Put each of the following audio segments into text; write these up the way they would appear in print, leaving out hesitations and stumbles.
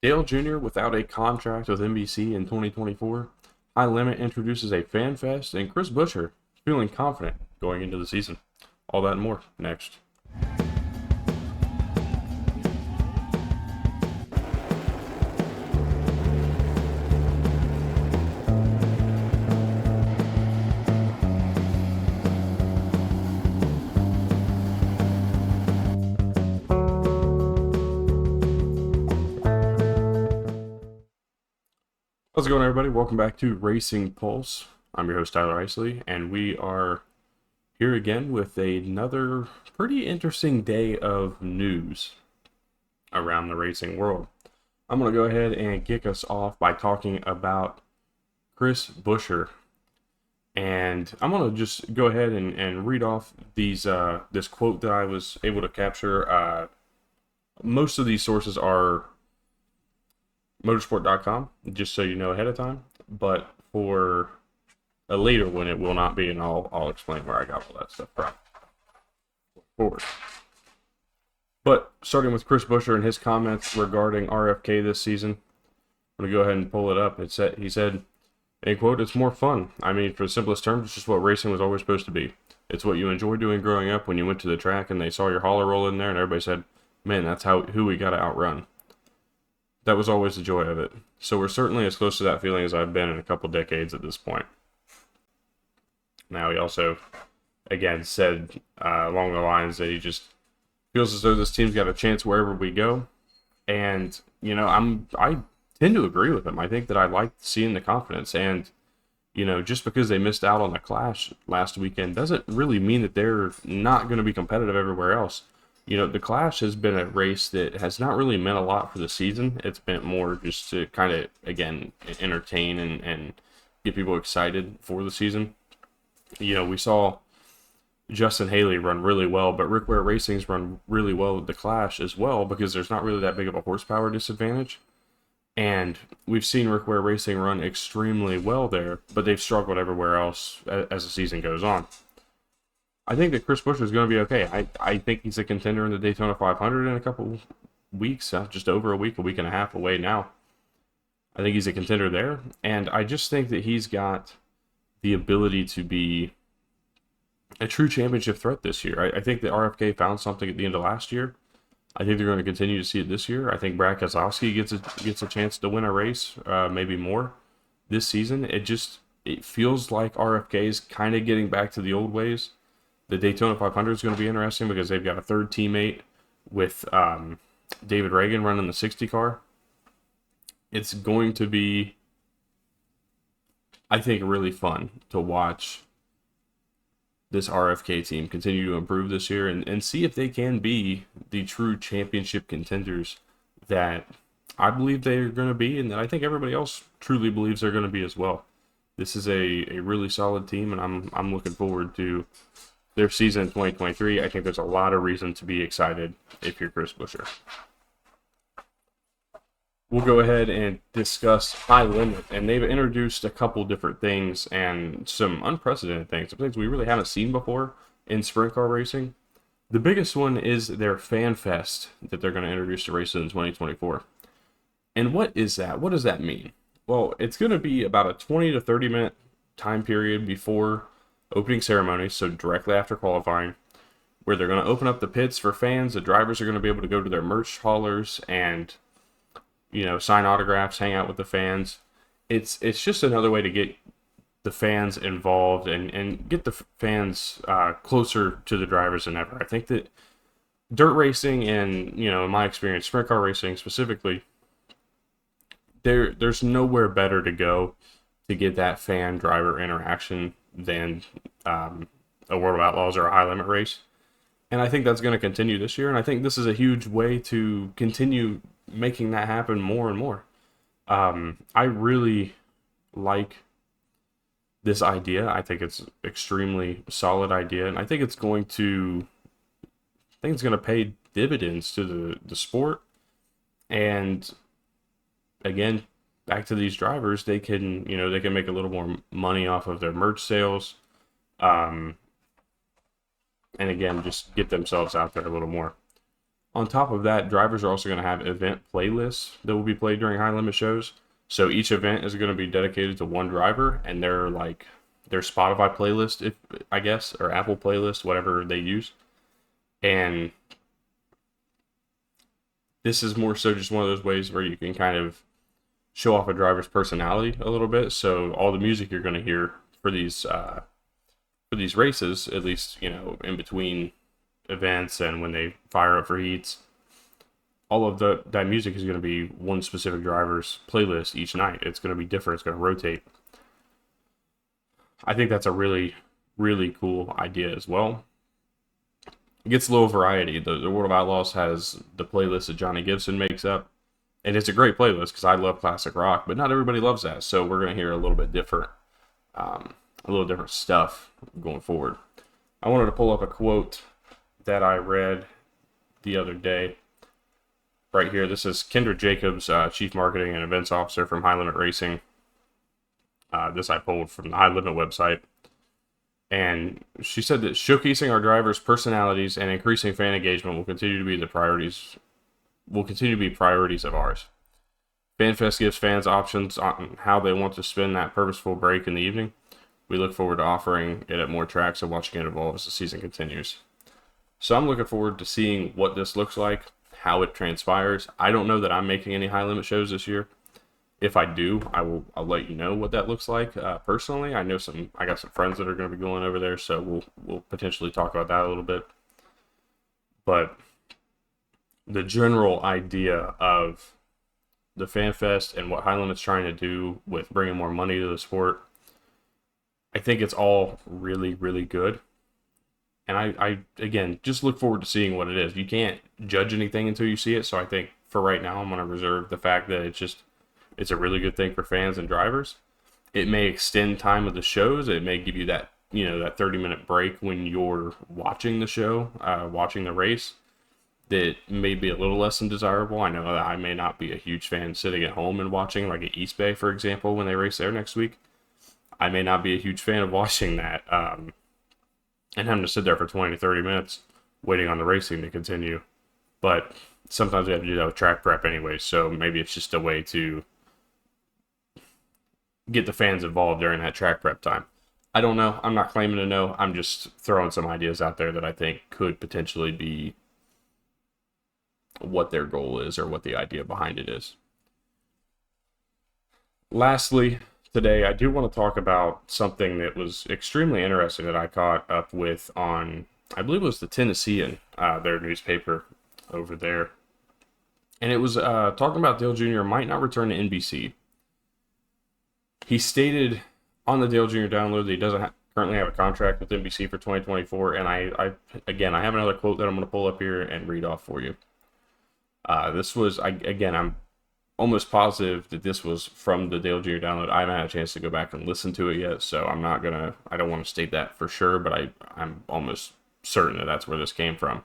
Dale Jr. without a contract with NBC in 2024. High Limit introduces a fan fest, and Chris Buescher feeling confident going into the season. All that and more next. How's it going, everybody? Welcome back to Racing Pulse. I'm your host, Tyler Isley, and we are here again with another pretty interesting day of news around the racing world. I'm going to go ahead and kick us off by talking about Chris Buescher. And I'm going to just go ahead and read off this quote that I was able to capture. Most of these sources are motorsport.com, just so you know ahead of time. But for a later one, it will not be, and I'll explain where I got all that stuff from. Forward. But starting with Chris Buescher and his comments regarding RFK this season, I'm going to go ahead and pull it up. He said, a quote, "It's more fun. I mean, for the simplest terms, it's just what racing was always supposed to be. It's what you enjoyed doing growing up when you went to the track and they saw your hauler roll in there and everybody said, man, that's who we got to outrun. That was always the joy of it. So we're certainly as close to that feeling as I've been in a couple decades at this point." Now, he also, again, said along the lines that he just feels as though this team's got a chance wherever we go. And, you know, I tend to agree with him. I think that I like seeing the confidence. And, you know, just because they missed out on the Clash last weekend doesn't really mean that they're not going to be competitive everywhere else. You know, the Clash has been a race that has not really meant a lot for the season. It's been more just to kind of, again, entertain and get people excited for the season. You know, we saw Justin Haley run really well, but Rick Ware Racing's run really well at the Clash as well because there's not really that big of a horsepower disadvantage. And we've seen Rick Ware Racing run extremely well there, but they've struggled everywhere else as the season goes on. I think that Chris Buescher is going to be okay. I think he's a contender in the Daytona 500 in a couple weeks, just over a week and a half away now. I think he's a contender there, and I just think that he's got the ability to be a true championship threat this year. I think that RFK found something at the end of last year. I think they're going to continue to see it this year. I think Brad Keselowski gets a chance to win a race, maybe more this season. It feels like RFK is kind of getting back to the old ways. The Daytona 500 is going to be interesting because they've got a third teammate with David Reagan running the 60 car. It's going to be, I think, really fun to watch this RFK team continue to improve this year and see if they can be the true championship contenders that I believe they're going to be and that I think everybody else truly believes they're going to be as well. This is a really solid team, and I'm looking forward to their season in 2023. I think there's a lot of reason to be excited if you're Chris Buescher. We'll go ahead and discuss High Limit, and they've introduced a couple different things and some unprecedented things, some things we really haven't seen before in sprint car racing. The biggest one is their Fan Fest that they're going to introduce to races in 2024. And what is that? What does that mean? Well, it's going to be about a 20 to 30 minute time period before opening ceremony, so directly after qualifying, where they're going to open up the pits for fans. The drivers are going to be able to go to their merch haulers and, you know, sign autographs, hang out with the fans. It's just another way to get the fans involved and get the fans closer to the drivers than ever. I think that dirt racing and, you know, in my experience, sprint car racing specifically, there's nowhere better to go to get that fan driver interaction than a World of Outlaws or a High Limit race. And I think that's going to continue this year. And I think this is a huge way to continue making that happen more and more. I really like this idea. I think it's extremely solid idea. And I think it's going to pay dividends to the sport. And again, back to these drivers, they can make a little more money off of their merch sales. And again, just get themselves out there a little more. On top of that, drivers are also going to have event playlists that will be played during high limit shows. So each event is going to be dedicated to one driver, and they're like their Spotify playlist, if I guess, or Apple playlist, whatever they use. And this is more so just one of those ways where you can kind of show off a driver's personality a little bit. So all the music you're going to hear for these races, at least in between events and when they fire up for heats, all of that music is going to be one specific driver's playlist each night. It's going to be different. It's going to rotate. I think that's a really, really cool idea as well. It gets a little variety. The World of Outlaws has the playlist that Johnny Gibson makes up, and it's a great playlist because I love classic rock, but not everybody loves that. So we're going to hear a little bit different, stuff going forward. I wanted to pull up a quote that I read the other day. Right here, this is Kendra Jacobs, Chief Marketing and Events Officer from High Limit Racing. This I pulled from the High Limit website. And she said that showcasing our drivers' personalities and increasing fan engagement will continue to be priorities of ours. FanFest gives fans options on how they want to spend that purposeful break in the evening. We look forward to offering it at more tracks and watching it evolve as the season continues. So I'm looking forward to seeing what this looks like, how it transpires. I don't know that I'm making any high limit shows this year. If I do, I'll let you know what that looks like. Personally, I got some friends that are going to be going over there, so we'll potentially talk about that a little bit. But the general idea of the FanFest and what High Limit's trying to do with bringing more money to the sport, I think it's all really, really good. And I again, just look forward to seeing what it is. You can't judge anything until you see it. So I think for right now, I'm going to reserve the fact that it's a really good thing for fans and drivers. It may extend time of the shows. It may give you that 30-minute break when you're watching the show, watching the race. That may be a little less than desirable. I know that I may not be a huge fan sitting at home and watching, like at East Bay, for example, when they race there next week. I may not be a huge fan of watching that. And having to sit there for 20 to 30 minutes waiting on the racing to continue. But sometimes we have to do that with track prep anyway, so maybe it's just a way to get the fans involved during that track prep time. I don't know. I'm not claiming to know. I'm just throwing some ideas out there that I think could potentially be what their goal is or what the idea behind it is. Lastly, today, I do want to talk about something that was extremely interesting that I caught up with on, I believe it was the Tennessean, their newspaper over there. And it was talking about Dale Jr. might not return to NBC. He stated on the Dale Jr. download that he doesn't currently have a contract with NBC for 2024. And I have another quote that I'm going to pull up here and read off for you. I'm almost positive that this was from the Dale Jr. download. I haven't had a chance to go back and listen to it yet, so I don't want to state that for sure, but I'm almost certain that that's where this came from.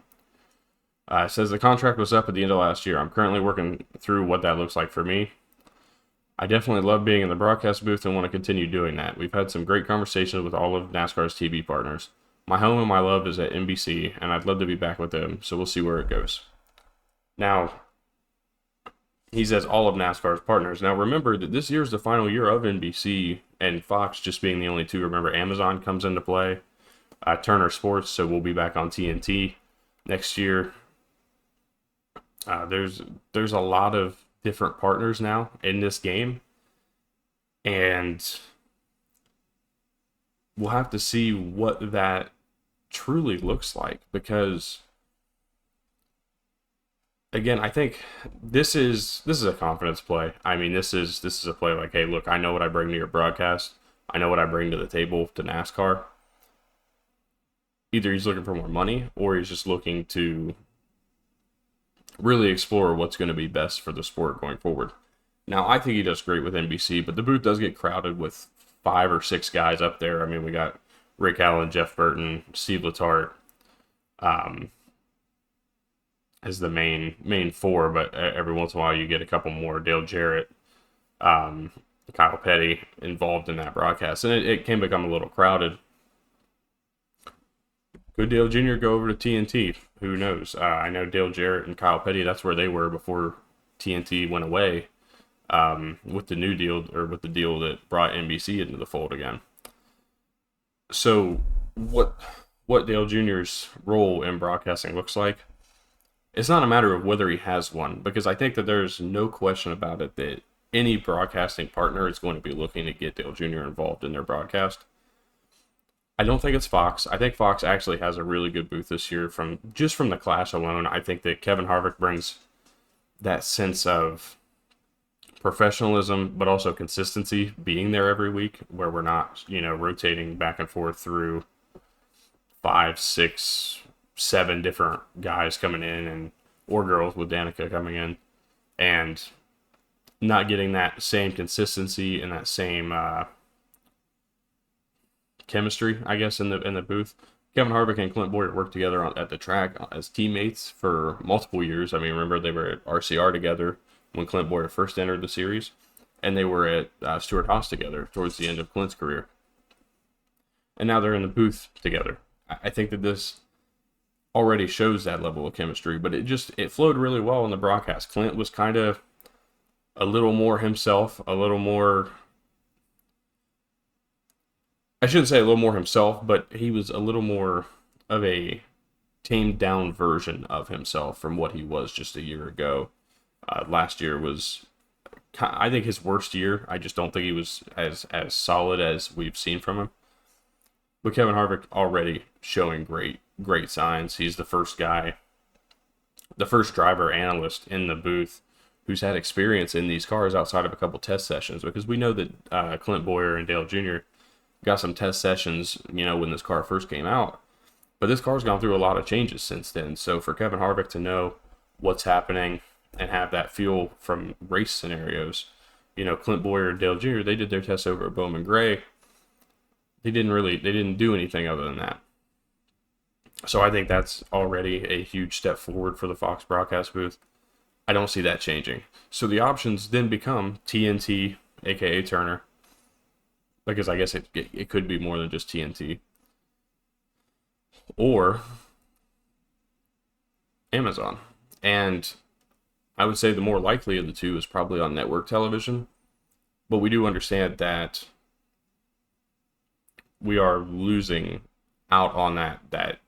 It says the contract was up at the end of last year. I'm currently working through what that looks like for me. I definitely love being in the broadcast booth and want to continue doing that. We've had some great conversations with all of NASCAR's TV partners. My home and my love is at NBC, and I'd love to be back with them, so we'll see where it goes. Now, he says all of NASCAR's partners. Now, remember that this year is the final year of NBC and Fox just being the only two. Remember, Amazon comes into play, Turner Sports, so we'll be back on TNT next year. There's a lot of different partners now in this game, and we'll have to see what that truly looks like, because again, I think this is a confidence play. I mean, this is a play like, hey, look, I know what I bring to your broadcast. I know what I bring to the table to NASCAR. Either he's looking for more money, or he's just looking to really explore what's going to be best for the sport going forward. Now, I think he does great with NBC, but the booth does get crowded with 5 or 6 guys up there. I mean, we got Rick Allen, Jeff Burton, Steve Letarte, as the main 4, but every once in a while you get a couple more. Dale Jarrett, Kyle Petty involved in that broadcast, and it can become a little crowded. Could Dale Jr. go over to TNT who knows? I know Dale Jarrett and Kyle Petty, that's where they were before TNT went away, with the new deal, or with the deal that brought NBC into the fold again. So what Dale Jr.'s role in broadcasting looks like, it's not a matter of whether he has one, because I think that there's no question about it that any broadcasting partner is going to be looking to get Dale Jr. involved in their broadcast. I don't think it's Fox. I think Fox actually has a really good booth this year from the clash alone. I think that Kevin Harvick brings that sense of professionalism, but also consistency, being there every week, where we're not, rotating back and forth through 5, 6, 7 different guys coming in, and or girls, with Danica coming in, and not getting that same consistency and that same chemistry, I guess, in the booth. Kevin Harvick and Clint Bowyer worked together at the track as teammates for multiple years. I mean, remember, they were at RCR together when Clint Bowyer first entered the series, and they were at Stewart-Haas together towards the end of Clint's career. And now they're in the booth together. I think that this already shows that level of chemistry, but it flowed really well in the broadcast. Clint was kind of a little more himself, a little more, I shouldn't say a little more himself, but he was a little more of a tamed down version of himself from what he was just a year ago. Last year was, I think, his worst year. I just don't think he was as solid as we've seen from him. But Kevin Harvick already showing great signs. He's the first driver analyst in the booth who's had experience in these cars outside of a couple test sessions, because we know that Clint Bowyer and Dale Jr. got some test sessions, when this car first came out. But this car's gone through a lot of changes since then. So for Kevin Harvick to know what's happening and have that feel from race scenarios, Clint Bowyer and Dale Jr., they did their tests over at Bowman Gray. They didn't do anything other than that. So I think that's already a huge step forward for the Fox broadcast booth. I don't see that changing. So the options then become TNT, aka Turner, because I guess it could be more than just TNT, or Amazon. And I would say the more likely of the two is probably on network television, but we do understand that we are losing out on that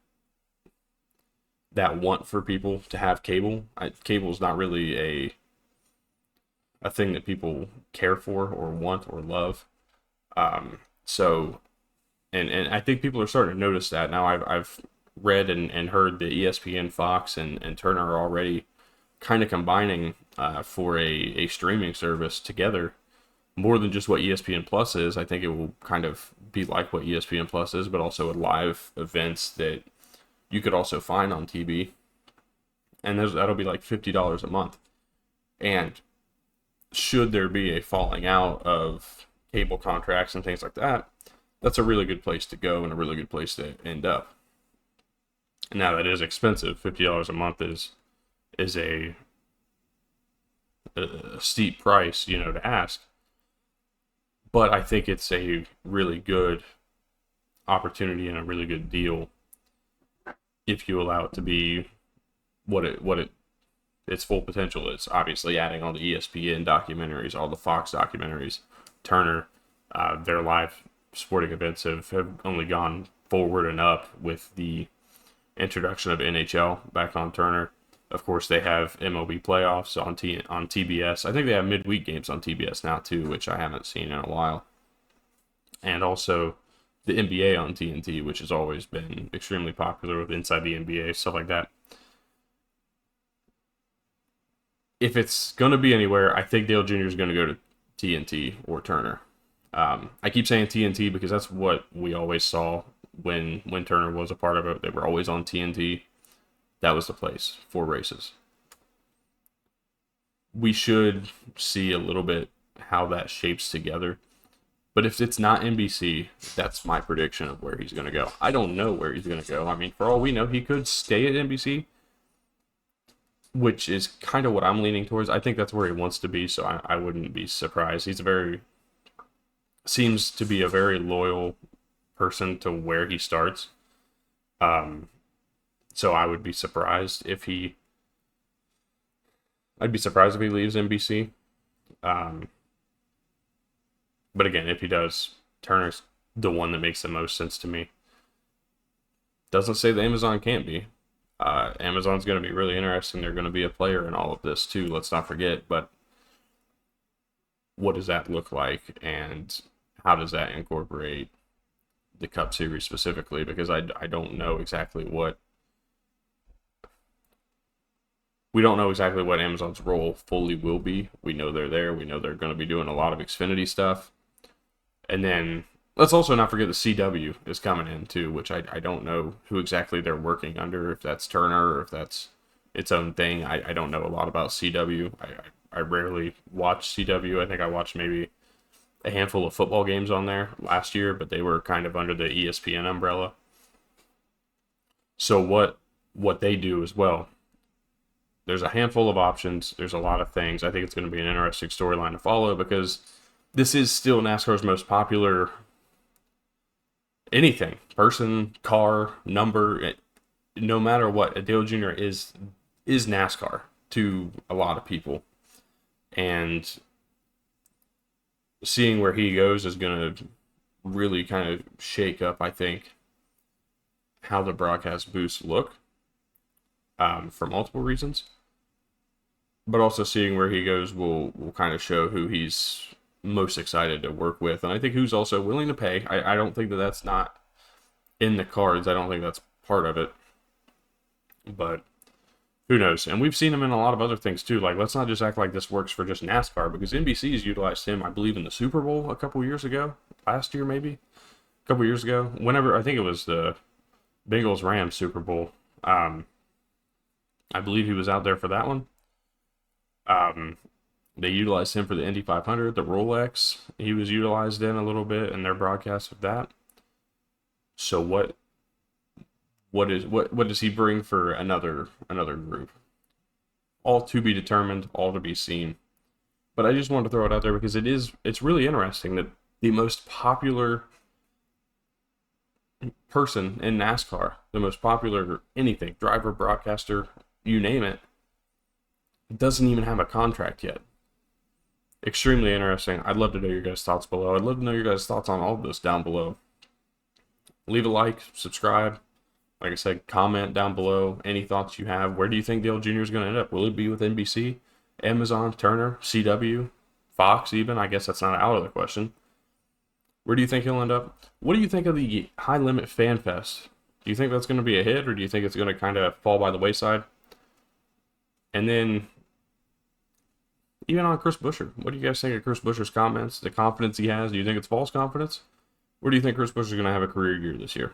want for people to have cable. Cable is not really a thing that people care for or want or love. So, and I think people are starting to notice that now. I've read and heard that ESPN, Fox, and Turner are already kind of combining for a streaming service together, more than just what ESPN Plus is. I think it will kind of be like what ESPN Plus is, but also with live events that you could also find on TV. And that'll be like $50 a month. And should there be a falling out of cable contracts and things like that, that's a really good place to go and a really good place to end up. Now, that is expensive. $50 a month is a steep price, to ask. But I think it's a really good opportunity and a really good deal if you allow it to be what its full potential is. Obviously, adding all the ESPN documentaries, all the Fox documentaries, Turner, their live sporting events have only gone forward and up with the introduction of NHL back on Turner. Of course, they have MLB playoffs on TBS. I think they have midweek games on TBS now too, which I haven't seen in a while. And also the NBA on TNT, which has always been extremely popular with Inside the NBA, stuff like that. If it's going to be anywhere, I think Dale Jr. is going to go to TNT or Turner. I keep saying TNT because that's what we always saw when Turner was a part of it. They were always on TNT. That was the place for races. We should see a little bit how that shapes together. But if it's not NBC, that's my prediction of where he's going to go. I don't know where he's going to go. I mean, for all we know, he could stay at NBC, which is kind of what I'm leaning towards. I think that's where he wants to be, so I wouldn't be surprised. Seems to be a very loyal person to where he starts. So I would be surprised if he. I'd be surprised if he leaves NBC. Um, but again, if he does, Turner's the one that makes the most sense to me. Doesn't say that Amazon can't be. Amazon's going to be really interesting. They're going to be a player in all of this too. Let's not forget. But what does that look like, and how does that incorporate the Cup Series specifically? Because I don't know exactly what we don't know exactly what Amazon's role fully will be. We know they're there. We know they're going to be doing a lot of Xfinity stuff. And then let's also not forget the CW is coming in too, which I don't know who exactly they're working under, if that's Turner or if that's its own thing. I don't know a lot about CW. I rarely watch CW. I think I watched maybe a handful of football games on there last year, but they were kind of under the ESPN umbrella. So what they do as well, there's a handful of options. There's a lot of things. I think it's going to be an interesting storyline to follow because this is still NASCAR's most popular anything, person, car, number, no matter what. Dale Jr. is NASCAR to a lot of people, and seeing where he goes is going to really kind of shake up, I think, how the broadcast booths look, for multiple reasons. But also seeing where he goes will kind of show who he's most excited to work with, and I think who's also willing to pay. I don't think that that's not in the cards. I don't think that's part of it, but who knows? And we've seen him in a lot of other things too. Like, let's not just act like this works for just NASCAR, because NBC's utilized him, I believe, in the Super Bowl a couple years ago, last year maybe, a couple years ago. Whenever, I think it was the Bengals Rams Super Bowl. I believe he was out there for that one. They utilized him for the Indy 500, the Rolex. He was utilized in a little bit in their broadcast of that. So what does he bring for another group? All to be determined, all to be seen. But I just wanted to throw it out there because it's really interesting that the most popular person in NASCAR, the most popular anything, driver, broadcaster, you name it, doesn't even have a contract yet. Extremely interesting. I'd love to know your guys' thoughts below. I'd love to know your guys' thoughts on all of this down below. Leave a like, subscribe. Like I said, comment down below any thoughts you have. Where do you think Dale Jr. is going to end up? Will it be with NBC, Amazon, Turner, CW, Fox even? I guess that's not out of the question. Where do you think he'll end up? What do you think of the High Limit Fan Fest? Do you think that's going to be a hit, or do you think it's going to kind of fall by the wayside? And then, even on Chris Buescher, what do you guys think of Chris Buescher's comments? The confidence he has? Do you think it's false confidence? Where do you think Chris Buescher is going to have a career year this year?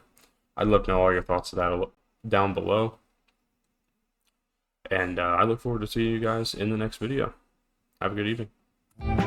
I'd love to know all your thoughts of that down below. And I look forward to seeing you guys in the next video. Have a good evening.